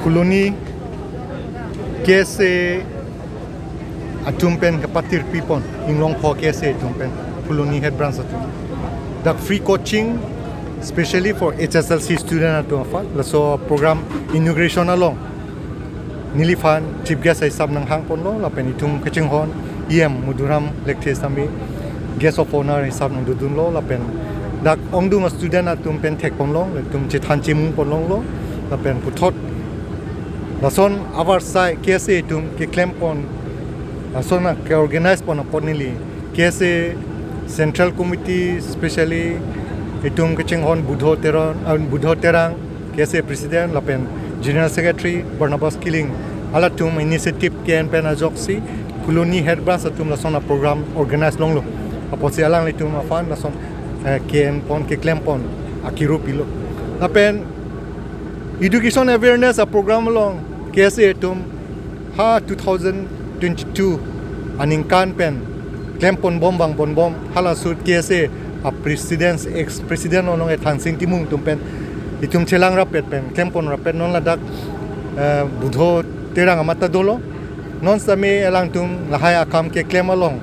phuloni KSA atum pen kapatir pipon inglong pho KSA atum pen phuloni head branch atum the free coaching especially for HSLC student atum aphan laso program inauguration along nili phan chief guest ai sab nang hang pon lo la pen itum kaching hon muduram lecture sami guest of honor ai sab nang dudun lo la pen dak ongdu ma student atum pen thek pon long le tum kethanji mung pon long lo la pen puthot lason varsai KSA tum ke claim pon lason ke organize pon ponili KSA central committee especially itum kaching hon budho terang KSA president la pen general secretary Barnabas Killing ala tum initiative ken pen ajoksi phuloni head branch atum lason program organize long lo aposi alang le tum afan lason ken pon ke claim pon akiru pilo la pen education awareness a program along KSA tum ha 2022 aning kan pen claim pon bom hala sut KSA a president ex president onong e thang sing timung tum pen itum chelang rapet pen claim pon rapet non ladak budho terang amata dolo non same alang tum lahai akam ke claim along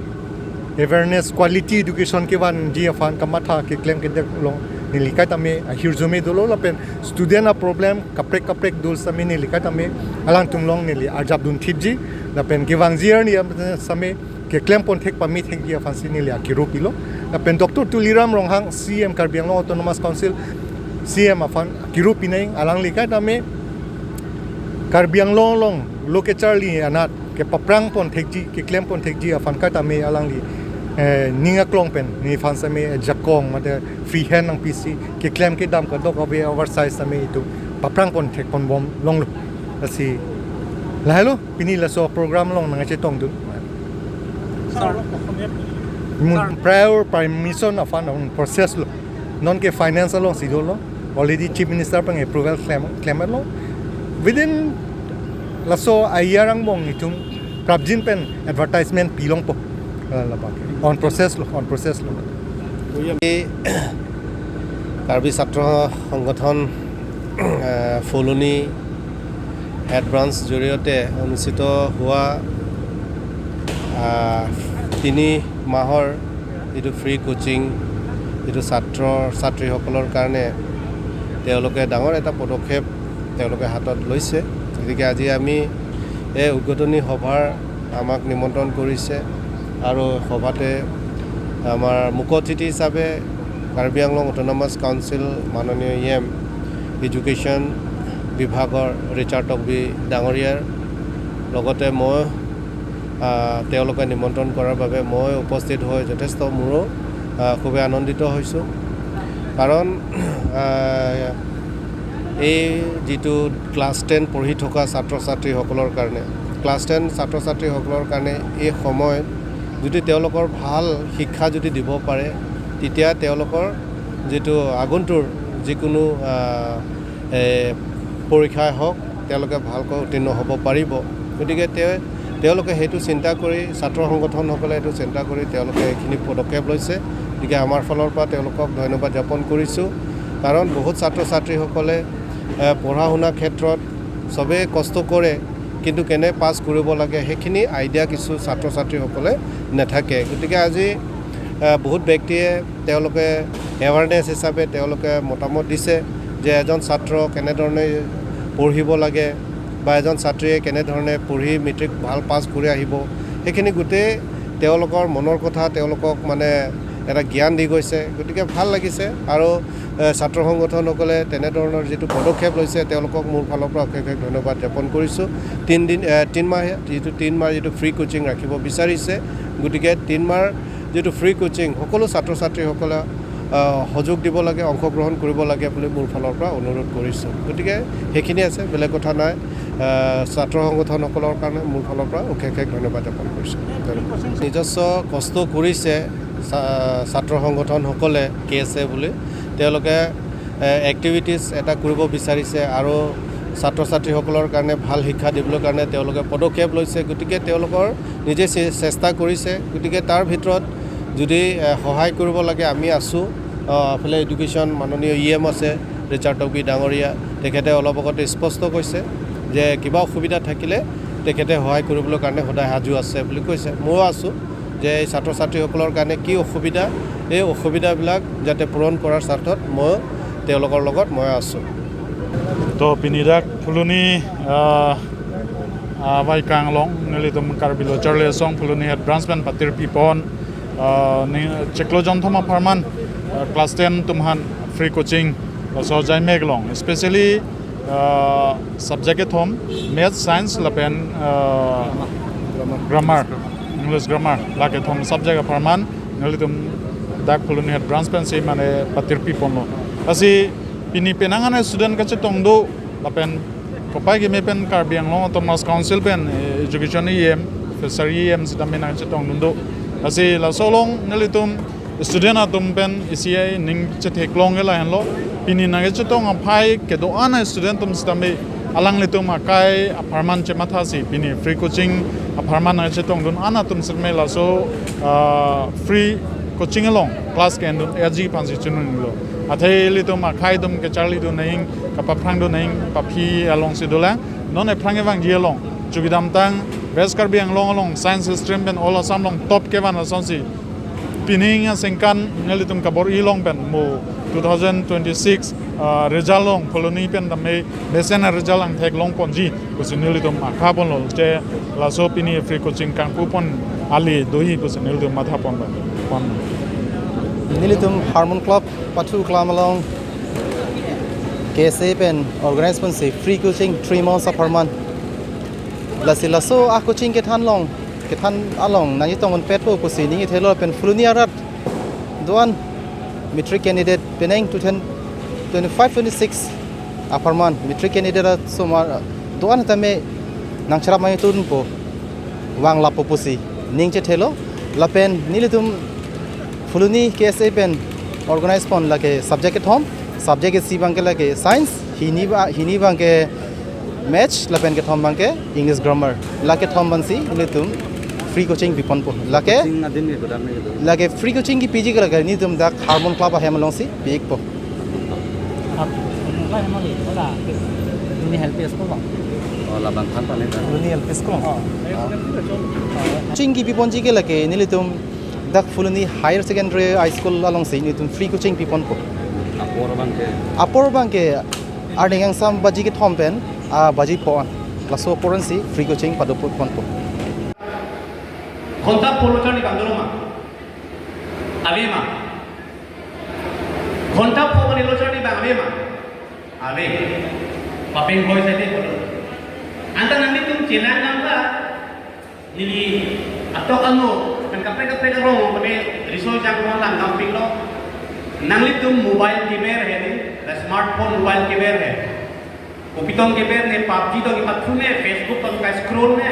awareness quality education ke wan ji afan kamatha ke claim ke dek long nilikat ame hirzume dolo la pen student a problem kaprek dul same nilikat ame alang tum long nili arjab dun thipji la pen ke wang zier ni same ke claim pon thek pa mi thek ji afan sinili akiru pilo la pen dr tuliram ronghang CM karbiang long autonomous council CM afan akiru pinai alang likat ame karbiang long lo kacharli anat ke paprang pon thekji ke claim pon thekji afan kat ame alang li ninga klong pen ni fan same jakong mate free hand ang PC ke claim ke dam ka dok ave varsai same itu paprang pon thek pon bom long lu asi lahalo pini la so program long nang che tong du prior permission afan on process lo non ke finance long si lo already chief minister pang approval claim lo within laso ayarang mong itum prabjin pen advertisement pilong po on process lo Karbi ছাত্ৰ সংগঠন phuloni head branch জৰিয়তে অনুষ্ঠিত হোৱা 3 মাহৰ যিটো free coaching যিটো ছাত্ৰীসকলৰ কাৰণে তেওঁলোকে ডাঙৰ এটা পদক্ষেপ তেওঁলোকে হাতত লৈছে গতিকে আজি আমি এই উদ্বোধনী সভাৰ আমাক নিমন্ত্ৰণ কৰিছে আৰু সভাতে আমাৰ মুখ্য অতিথি হিচাপে কাৰ্বি আংলং অটোনমাছ কাউন্সিল মাননীয় এডুকেশ্যন বিভাগৰ ৰিচাৰ্ড টকবি ডাঙৰীয়াৰ লগতে মই তেওঁলোকে নিমন্ত্ৰণ কৰাৰ বাবে মই উপস্থিত হৈ যথেষ্ট মোৰো খুবেই আনন্দিত হৈছোঁ কাৰণ এই যিটো ক্লাছ 10 পঢ়ি থকা ছাত্ৰ ছাত্ৰীসকলৰ কাৰণে ক্লাছ 10 ছাত্ৰ ছাত্ৰীসকলৰ কাৰণে এই সময়ত যদি তেওঁলোকৰ ভাল শিক্ষা যদি দিব পাৰে তেতিয়া তেওঁলোকৰ যেটো আগন্তুৰ যিকোনো পৰীক্ষাই হওক তেওঁলোকে ভালকৈ উত্তীৰ্ণ হ'ব পাৰিব গতিকে তেওঁলোকে হেতু চিন্তা কৰি ছাত্ৰ সংগঠনসকলে হেতু চিন্তা কৰি তেওঁলোকে এইখিনি পদক্ষেপ লৈছে গতিকে আমাৰ ফালৰ পৰা তেওঁলোকক ধন্যবাদ জ্ঞাপন কৰিছোঁ কাৰণ বহুত ছাত্ৰ ছাত্ৰীসকলে পঢ়া শুনা ক্ষেত্ৰত সবে কষ্ট কৰে কিন্তু কেনে পাস কৰিব লাগে হেখিনি আইডিয়া কিছু ছাত্ৰ ছাত্ৰীসকলে নাথাকে গতিকে আজি বহুত ব্যক্তিয়ে তেওঁলোকে এৱাৰনেছ হিচাপে তেওঁলোকে মতামত দিছে যে এজন ছাত্ৰ কেনে ধৰণে পঢ়িব লাগে বা এজন ছাত্ৰীয়ে কেনে ধৰণে পঢ়ি মেট্ৰিক ভাল পাস কৰি আহিব হেখিনি গুটে তেওঁলোকৰ মনৰ কথা তেওঁলোকক মানে এটা জ্ঞান দি গৈছে গতিকে ভাল লাগিছে আৰু ছাত্ৰ সংগঠনসকলে তেনে ধৰণৰ যেটো পদক্ষেপ লৈছে তেওঁলোকক মোৰ ফালৰ পৰা অশেষ ধন্যবাদ জ্ঞাপন কৰিছোঁ 3 মাহ যেটো ফ্ৰী কোচিং ৰাখিব বিচাৰিছে গতিকে 3 মাহ যেটো ফ্ৰী কোচিং সকলো ছাত্ৰ ছাত্ৰীসকলে সহযোগ দিব লাগে অংশগ্ৰহণ কৰিব লাগে বুলি মোৰ ফালৰ পৰা অনুৰোধ কৰিছোঁ গতিকে হেখিনি আছে বেলেগ কথা নাই ছাত্ৰ সংগঠনসকলৰ কাৰণে মোৰ ফালৰ পৰা অশেষ ধন্যবাদ জ্ঞাপন কৰিছোঁ নিজস্ব কষ্ট কৰিছে ছাত্ৰ সংগঠনসকলে KSA বুলি তেওঁলোকে এক্টিভিটিজ এটা কৰিব বিচাৰিছে আৰু ছাত্ৰ ছাত্ৰীসকলৰ কাৰণে ভাল শিক্ষা দিবলৈ কাৰণে তেওঁলোকে পদক্ষেপ লৈছে গতিকে তেওঁলোকৰ নিজে চেষ্টা কৰিছে গতিকে তাৰ ভিতৰত যদি সহায় কৰিব লাগে আমি আছো আফালে এডুকেশ্যন মাননীয় আছে ৰিচাৰ্ড টকবি ডাঙৰীয়া তেখেতে অলপ আগতে স্পষ্ট কৈছে যে কিবা অসুবিধা থাকিলে তেখেতে সহায় কৰিবলৈ কাৰণে সদায় সাজু আছে বুলি কৈছে ময়ো আছোঁ যে এই ছাত্ৰ ছাত্ৰীসকলৰ কাৰণে কি অসুবিধা এই অসুবিধাবিলাক যাতে পূৰণ কৰাৰ স্বাৰ্থত মই তেওঁলোকৰ লগত মই আছোঁ তো pinidak phuloni vai kanglong nelitum karbilo charle song phuloni head branch ban patir pipon cheklojon thoma farman class 10 tumhan free coaching so jai meglong especially subject thom math science lapen grammar English grammar lake thom subject farman nelitum dak phuloni head branch ban sei mane patir pipon lo asi pini penangan student kache tongdo lapen kopai ge mepen karbiang lo Thomas Council pen education em fishery em sidamena kache tongdo asi la solong nelitum student atum pen isia ning che theklong la hen lo pini na kache tong aphai ke do ana student tum sidame alang litum akai apartment che matha si pini free coaching apartment na kache tongdun ana tum sidme la so free coaching along class ke ndun AG pansi chunun lo athai litum akai dum kacharli do naing kapaprang do naing papi along sidola non e prang evang ji along chugidam tang best karbi along science stream ben all asam long top ke van asonsi pining sengkan ngalitum kabor i long ben mo 2026 result long phuloni pen dame besen result ang thek long ponji kusinilitum akha bon lo che la so pini free coaching kang pupon ali dohi kusinilitum matha pon ba pon Nilitum Harmon Club Patu Klamalong KSA pen organize pun si free coaching 3 months per month. Laso a coaching kethan along nanyi tong pet po pusi ni thelo pen phuloni arat doan metric candidate peneng 25 26 per month metric candidate so doan tame nang chara mai tun po wang lapo pusi ning che thelo lapen nilitum phuloni KSA pen organize pon lake subject thom subject si bangke lake science hini bangke match lapen ke thom bangke English grammar lake thom bansi nitum free coaching bipon po lake free coaching ki PG kala ni tum dak Harmon Club hemalong si big po coaching ki bipon ji ke lake nilitum dak phuloni higher secondary high school along si nitum free coaching bipon po apor bangke earning ang sam baji ke thom pen baji pon laso poran si free coaching pado pon po kontak polo chani kandoroma avema kontak po mani lo chani bang avema ave papeng boy sate polo anta nanti tum chelan nangla nili atok ano kan kapre rong mane risol jang ko lang camping lo nangli tum mobile keber hai ni smartphone mobile keber hai upitong keber ne PUBG to ki pathu ne Facebook to ka scroll ne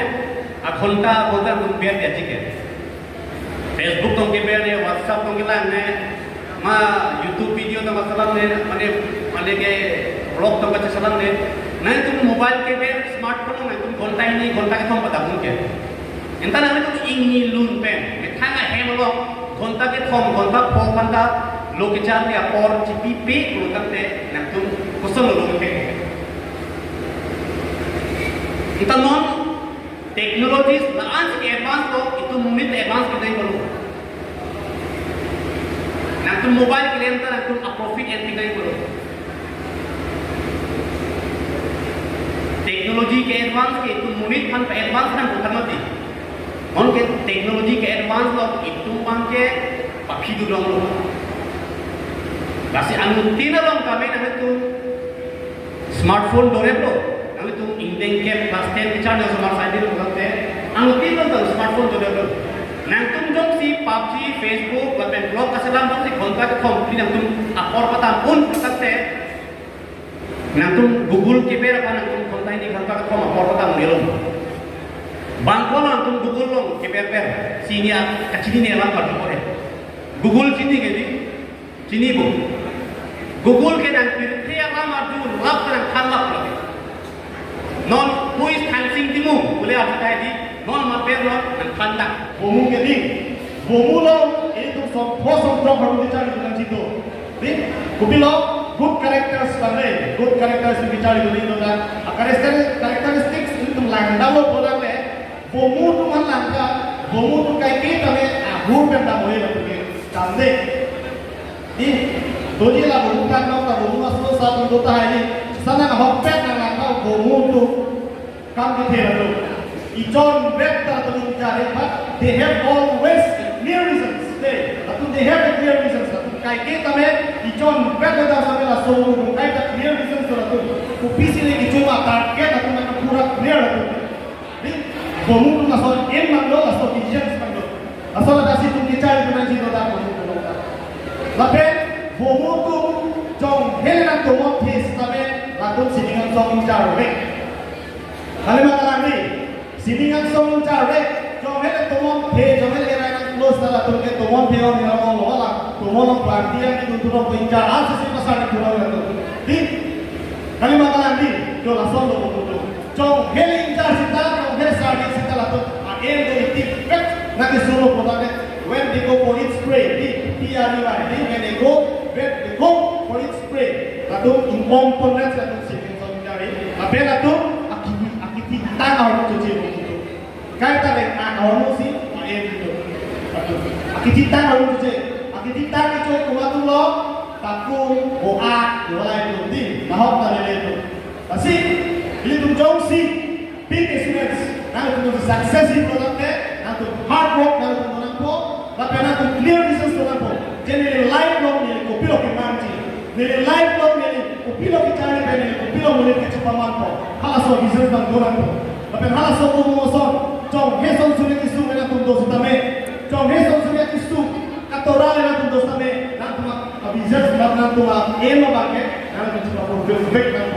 a ghonta tum ber de chike Facebook to keber ne WhatsApp to ki lang ne ma YouTube video to masalan ne mane ke blog to ka salan ne nai tum mobile keber smartphone ne tum ghonta ni ghonta ke thom pada mun ke enta nangli tum ingni lun pen me thanga hemlo ghonta ke thom ghonta pho khanda lokijan ya por cipipi kulukante nantum kusung lulungke kita non teknologis laan si advance to itu mumit advance kita yang perlu nantum mobile kilenta nantum a profit and kita yang perlu teknologi ke advance ke itu munit kan pe advance kan bukan mati on ke teknologi ke advance lo itu bangke papi du dong lo kasi anutin lang kami na ito smartphone dore bro na ito angdeng ke class 10 teacher na sa varsai din ko kate anutin lang ang smartphone dore bro nang tum jong si PUBG Facebook lapen blog kasi lang si kontak ko complete nang tum apor patam pun kate nang tum Google ke pera pa nang tum kontak ni kontak ko apor patam nilom bangko nang tum Google long ke per sinia kachini ne lang pa ko Google chini ke di chini bo Google ke dan pirte apa maju lap dan khalap lagi non puis thangsing timu boleh apa tadi non maper non dan khanda bomu ke ding bomu lo itu som baru dicari dengan situ nih kupilo good characters bang good characters dicari dengan itu kan karakter dalam orang le, bomu tu mana langka, bomu tu kayak kita le, agur benda boleh lah tu kande. Di, dodi lah bomu kan kau tak bomu asal satu tu tak ini, sana nak hopet nak langka bomu tu kan kita tu. Ijon better to mencari, but they have always clear reasons. They have the clear reasons. Kayak kita ijon better dah sampai lah solo. Kayak clear reasons tu. Kupisi lagi cuma target atau macam kurang clear tu. Jadi, kamu tu masuk emang lo, masuk vision sekarang lo. Asal ada situ kita cari tu nanti tu dah kamu tu. Tapi, kamu tu jong helan tu mau tes tapi lalu sidingan jong cari. Kalau macam ni. Sidingan song cari, jomel tomon phe, jomel kira close nala turke tomon phe orang nila mau lola, tomon plantia ni tunturan pincar, asal sih pasal di pulau itu. Di, kali makanan di, jo langsung lo betul. Jom heli incar sita, jom heli sardi sita lalu, agen tu itu pek, nanti suruh pulau when they go for it spray, di, tiada ni, when they go for it spray, lalu incomponents lalu sidingan song cari, apa lalu tang awak tu je begitu. Kaya tak leh awak mesti main itu. Akiti tang awak tu je. Akiti tang itu kuat tu lo, takut boat, bola itu di, mahal tak leh itu. Tapi ini tu jauh si big experience. Nanti tu success itu nanti, nanti hard work nanti tu nampo, tapi nanti clear reasons tu nampo. Jadi lifelong ni kopi lo kemanci. Jadi lifelong ni kopi lo kicari beri, kopi lo boleh kecepaman mampu. Halas so reasons bang dorang tu. Tapi halas so umuson, jom heson sulit isu mena tundo sutame, jom heson sulit isu katorale na tundo sutame, nanti mak abizas bang nanti mak ema bagai, nanti cuba profil baik nanti